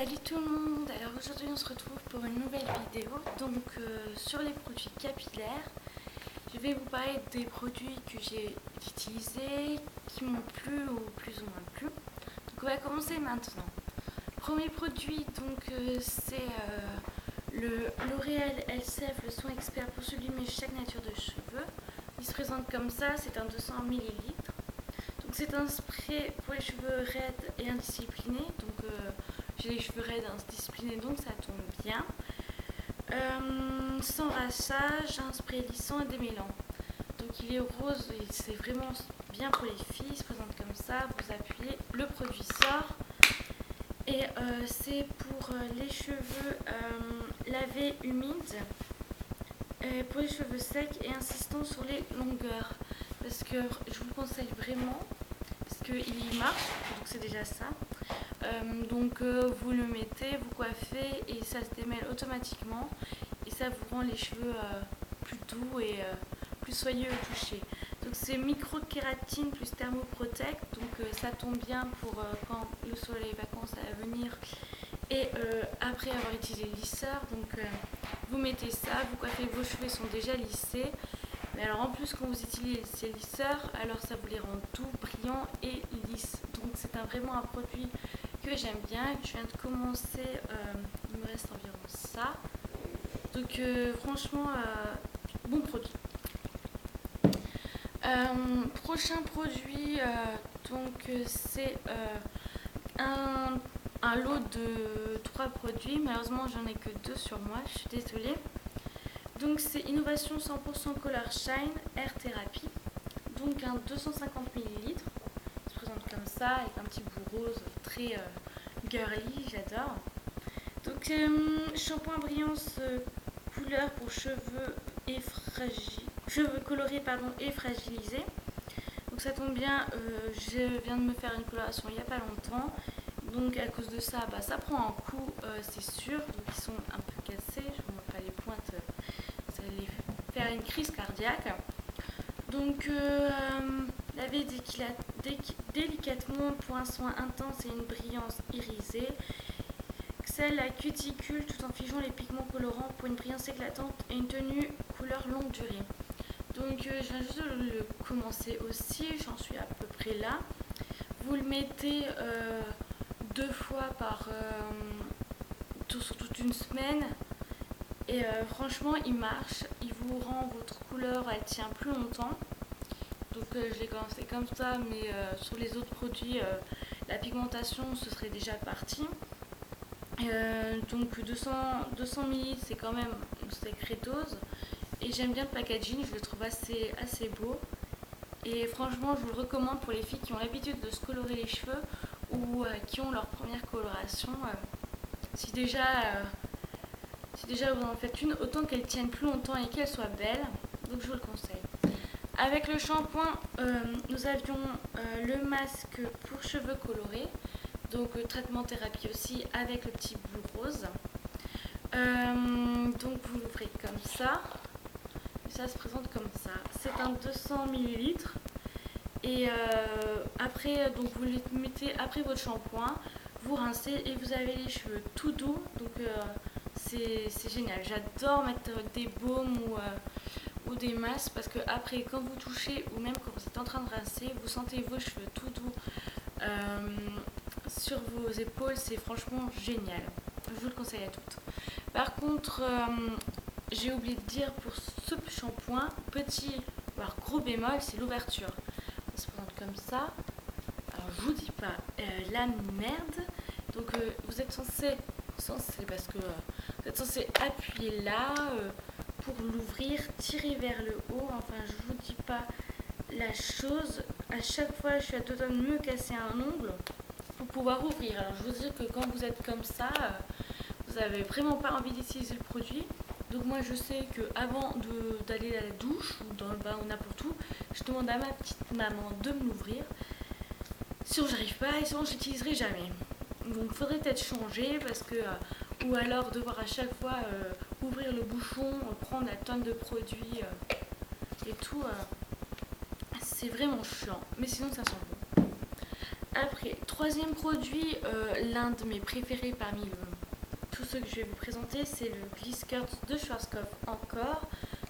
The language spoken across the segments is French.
Salut tout le monde. Alors aujourd'hui on se retrouve pour une nouvelle vidéo sur les produits capillaires. Je vais vous parler des produits que j'ai utilisés, qui m'ont plu ou plus ou moins plu. Donc on va commencer maintenant. Premier produit c'est le L'Oréal LCF, le soin expert pour sublimer chaque nature de cheveux. Il se présente comme ça, c'est un 200 ml. Donc c'est un spray pour les cheveux raides et indisciplinés. J'ai les cheveux raides indisciplinés, donc ça tombe bien. Sans rassage, un spray lissant et démêlant. Donc il est rose et c'est vraiment bien pour les filles. Il se présente comme ça, vous appuyez, le produit sort. Et c'est pour les cheveux lavés humides, pour les cheveux secs et insistant sur les longueurs. Parce que je vous le conseille vraiment, parce qu'il marche, donc c'est déjà ça. Vous le mettez, vous coiffez et ça se démêle automatiquement et ça vous rend les cheveux plus doux et plus soyeux au toucher. Donc c'est micro-kératine plus thermoprotect, ça tombe bien pour quand le soleil va commencer à venir et après avoir utilisé le lisseur. Vous mettez ça, vous coiffez, vos cheveux sont déjà lissés. Mais alors en plus quand vous utilisez ces lisseurs, alors ça vous les rend doux, brillants et lisses. Donc c'est vraiment un produit que j'aime bien, que je viens de commencer, il me reste environ ça. Franchement, bon produit. Prochain produit, c'est un lot de 3 produits. Malheureusement j'en ai que 2 sur moi, je suis désolée. Donc c'est Innovation 100% Color Shine Air Therapy. Donc un 250 ml. Il se présente comme ça avec un petit bout rose très girly, j'adore. Donc shampoing brillance couleur pour cheveux colorés et fragilisés. Donc ça tombe bien, je viens de me faire une coloration il n'y a pas longtemps. Donc à cause de ça, ça prend un coup, c'est sûr. Donc ils sont un peu cassés, je vous montre pas les pointes, ça va les faire une crise cardiaque. Donc laver délicatement pour un soin intense et une brillance irisée. Scelle la cuticule tout en figeant les pigments colorants pour une brillance éclatante et une tenue couleur longue durée. Donc je viens juste de le commencer aussi, j'en suis à peu près là. Vous le mettez 2 fois sur toute une semaine et franchement il marche, il vous rend votre couleur, elle tient plus longtemps. Donc je l'ai commencé comme ça, mais sur les autres produits la pigmentation ce serait déjà parti. 200 ml c'est quand même une sacrée dose et j'aime bien le packaging, je le trouve assez beau. Et franchement je vous le recommande pour les filles qui ont l'habitude de se colorer les cheveux ou qui ont leur première coloration. Si déjà vous en faites une, autant qu'elle tienne plus longtemps et qu'elle soit belle, donc je vous le conseille. Avec le shampoing, nous avions le masque pour cheveux colorés, traitement thérapie aussi avec le petit bout rose. Vous l'ouvrez comme ça, et ça se présente comme ça. C'est un 200 ml et après vous les mettez après votre shampoing, vous rincez et vous avez les cheveux tout doux. C'est génial, j'adore mettre des baumes ou des masques parce que après quand vous touchez ou même quand vous êtes en train de rincer, vous sentez vos cheveux tout doux sur vos épaules, c'est franchement génial, je vous le conseille à toutes. Par contre j'ai oublié de dire pour ce shampoing, petit voire gros bémol, c'est l'ouverture. Ça se présente comme ça, alors je vous dis pas la merde. Vous êtes censé parce que vous êtes censé appuyer là pour l'ouvrir, tirer vers le haut. Enfin je vous dis pas la chose, à chaque fois je suis à deux doigts de me casser un ongle pour pouvoir ouvrir. Alors je vous dis que quand vous êtes comme ça, vous avez vraiment pas envie d'utiliser le produit. Donc moi je sais que avant d'aller à la douche ou dans le bain ou n'importe où, je demande à ma petite maman de me l'ouvrir. Sinon j'arrive pas et sinon j'utiliserai jamais. Donc il faudrait peut-être changer parce que ou alors devoir à chaque fois ouvrir le bouchon, prendre la tonne de produits et tout. C'est vraiment chiant, mais sinon ça sent bon. Après, troisième produit, l'un de mes préférés parmi tous ceux que je vais vous présenter, c'est le Gliss Skirt de Schwarzkopf encore.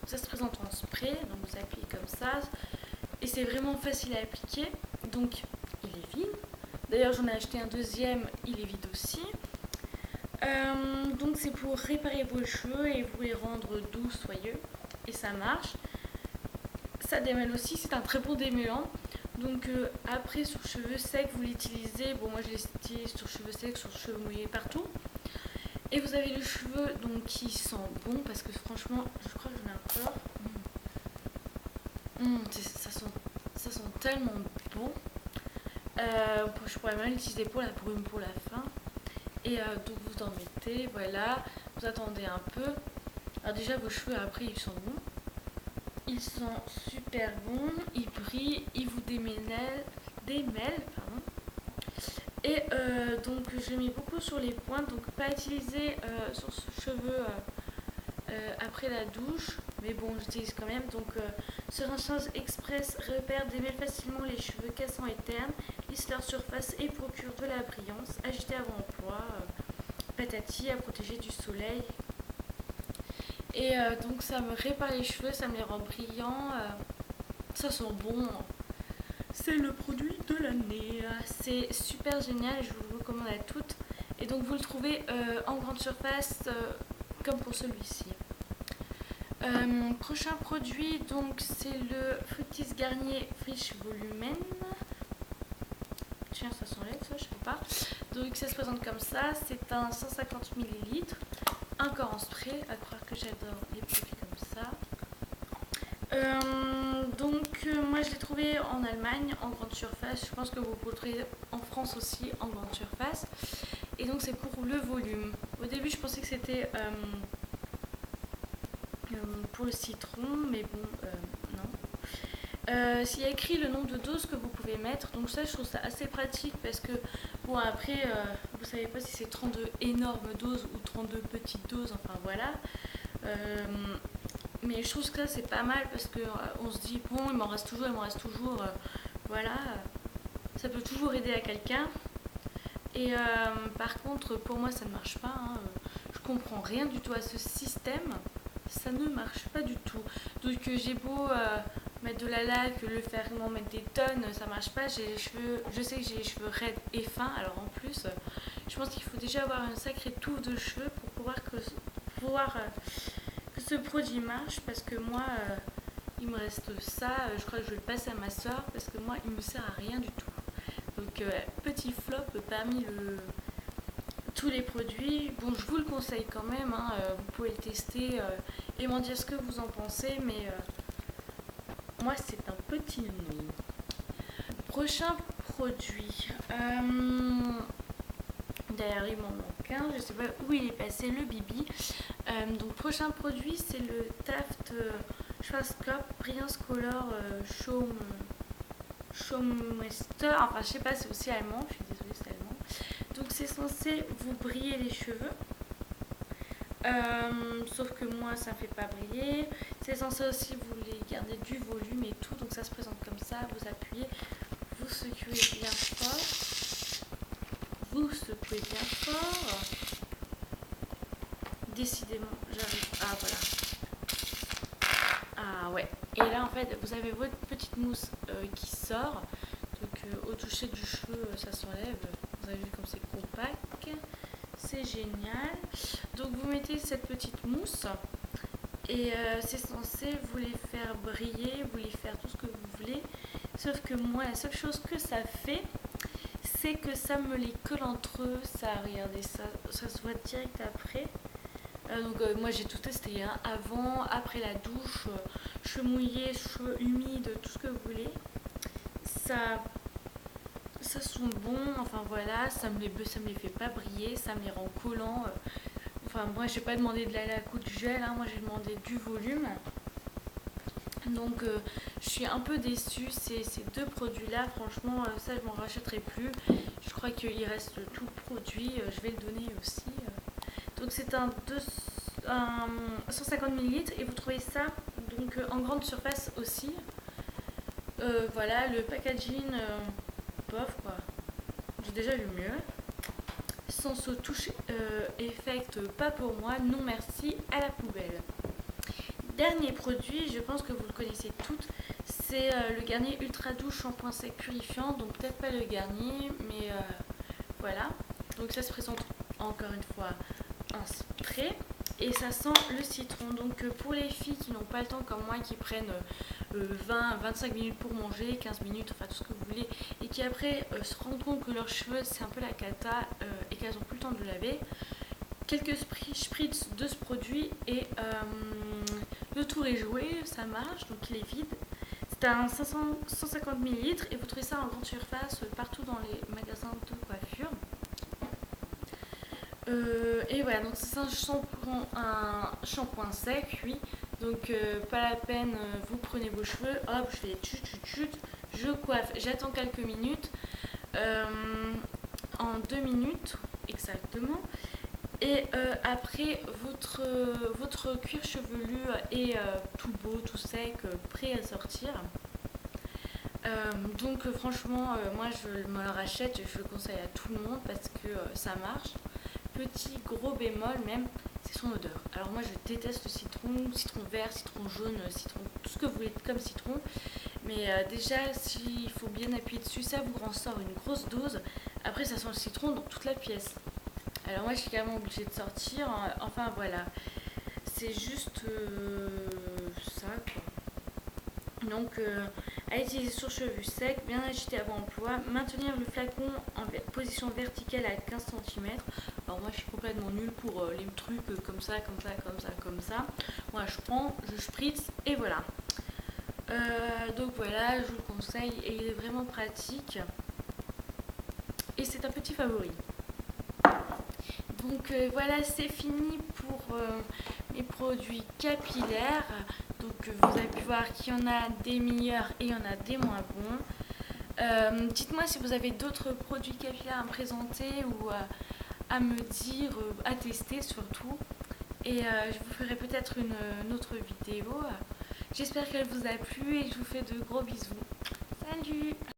Ça se présente en spray, donc vous appuyez comme ça. Et c'est vraiment facile à appliquer, donc il est vide. D'ailleurs j'en ai acheté un deuxième, il est vide aussi. Donc c'est pour réparer vos cheveux et vous les rendre doux, soyeux. Et ça marche. Ça démêle aussi, c'est un très bon démêlant. Donc après sur cheveux secs vous l'utilisez, bon moi je l'utilise sur cheveux secs, sur cheveux mouillés, partout. Et vous avez le cheveu donc qui sent bon parce que franchement je crois que j'en ai encore. Ça sent tellement bon. Je pourrais même l'utiliser pour la brume pour la fin. Et donc vous en mettez, voilà, vous attendez un peu. Alors déjà vos cheveux après ils sont bons. Ils sont super bons, ils brillent, ils vous démêlent, pardon. Et donc je mets beaucoup sur les pointes, donc pas utiliser sur ce cheveu après la douche, mais bon j'utilise quand même. Donc ce rinçage express repère, démêle facilement les cheveux cassants et ternes, lisse leur surface et procure de la brillance, agité avant emploi, patati, à protéger du soleil. Et donc ça me répare les cheveux, ça me les rend brillants, ça sent bon. C'est le produit de l'année. C'est super génial et je vous le recommande à toutes. Et donc vous le trouvez en grande surface comme pour celui-ci. Prochain produit, donc c'est le Fructis Garnier Friche Volumen. Tiens, ça s'enlève, ça, je sais pas. Donc ça se présente comme ça. C'est un 150 ml, encore en spray. À croire que j'adore les produits comme ça. Moi je l'ai trouvé en Allemagne en grande surface. Je pense que vous pouvez le trouver en France aussi en grande surface. Et donc c'est pour le volume. Au début je pensais que c'était pour le citron, mais bon non. S'il y a écrit le nombre de doses que vous pouvez mettre, donc ça je trouve ça assez pratique parce que bon après vous savez pas si c'est 32 énormes doses ou 32 petites doses, enfin voilà. Mais je trouve que ça c'est pas mal parce que on se dit bon il m'en reste toujours, voilà, ça peut toujours aider à quelqu'un. Et par contre pour moi ça ne marche pas, hein. Je comprends rien du tout à ce système, ça ne marche pas du tout. Donc j'ai beau mettre de la laque, le faire vraiment mettre des tonnes, ça marche pas. J'ai les cheveux, je sais que j'ai les cheveux raides et fins, alors en plus je pense qu'il faut déjà avoir une sacrée touffe de cheveux pour pouvoir que ce produit marche, parce que moi il me reste ça, je crois que je vais le passer à ma soeur parce que moi il me sert à rien du tout. Donc petit flop parmi tous les produits. Bon je vous le conseille quand même, hein, vous pouvez le tester et m'en dire ce que vous en pensez, mais moi c'est un petit non. Prochain produit, d'ailleurs il m'en manque un, je sais pas où il est passé, le Bibi. Donc prochain produit c'est le Taft Schwarzkopf Brilliance Color Schaumeister, enfin je sais pas, c'est aussi allemand, je suis désolée c'est allemand. Donc c'est censé vous briller les cheveux, sauf que moi ça ne fait pas briller. C'est censé aussi vous les garder du volume et tout, donc ça se présente comme ça, vous appuyez, vous secouez bien fort, décidément j'arrive, ah voilà, ah ouais, et là en fait vous avez votre petite mousse qui sort, donc au toucher du cheveu ça s'enlève, vous avez vu comme c'est compact, c'est génial. Donc vous mettez cette petite mousse et c'est censé vous les faire briller, vous les faire tout ce que vous voulez, sauf que moi la seule chose que ça fait c'est que ça me les colle entre eux, ça, regardez, ça se voit direct après. Moi j'ai tout testé, hein, avant, après la douche, cheveux mouillés, cheveux humides, tout ce que vous voulez. Ça sent bon, enfin voilà, ça me les fait pas briller, ça me les rend collants. Enfin moi j'ai pas demandé de la laque ou du gel, hein, moi j'ai demandé du volume. Donc je suis un peu déçue, ces deux produits là, franchement ça je m'en rachèterai plus. Je crois qu'il reste tout le produit, je vais le donner aussi. Donc c'est un 150 ml et vous trouvez ça donc en grande surface aussi. Voilà, le packaging, bof quoi. j'ai déjà vu mieux. Senso Touch Effect, pas pour moi, non merci, à la poubelle. Dernier produit, je pense que vous le connaissez toutes, c'est le Garnier Ultra Doux Shampoing Sec Purifiant, donc peut-être pas le Garnier, mais voilà. Donc ça se présente encore une fois en spray et ça sent le citron. Donc pour les filles qui n'ont pas le temps comme moi, qui prennent 20-25 minutes pour manger, 15 minutes, enfin tout ce que vous voulez, et qui après se rendent compte que leurs cheveux c'est un peu la cata et qu'elles n'ont plus le temps de le laver, quelques spritz de ce produit et le tour est joué, ça marche, donc il est vide. C'est un 150 ml et vous trouvez ça en grande surface partout dans les magasins de coiffure. Et voilà, donc c'est un shampoing sec, oui. Donc pas la peine, vous prenez vos cheveux, hop, je fais chut, je coiffe, j'attends quelques minutes, en 2 minutes exactement. Et après, votre cuir chevelu est tout beau, tout sec, prêt à sortir. Donc franchement, moi je me le rachète, je le conseille à tout le monde parce que ça marche. Petit gros bémol même, c'est son odeur. Alors moi je déteste le citron vert, citron jaune, citron, tout ce que vous voulez comme citron. Mais déjà, s'il faut bien appuyer dessus, ça vous en sort une grosse dose. Après ça sent le citron dans toute la pièce. Alors moi je suis carrément obligée de sortir, enfin voilà, c'est juste ça quoi. Donc à utiliser sur cheveux secs, bien agiter avant emploi, maintenir le flacon en position verticale à 15 cm. Alors moi je suis complètement nulle pour les trucs comme ça. Moi je prends, je spritz et voilà. Donc voilà, je vous le conseille et il est vraiment pratique. Et c'est un petit favori. Donc voilà, c'est fini pour mes produits capillaires. Donc vous avez pu voir qu'il y en a des meilleurs et il y en a des moins bons. Dites-moi si vous avez d'autres produits capillaires à me présenter ou à me dire, à tester surtout. Et je vous ferai peut-être une autre vidéo. J'espère qu'elle vous a plu et je vous fais de gros bisous. Salut!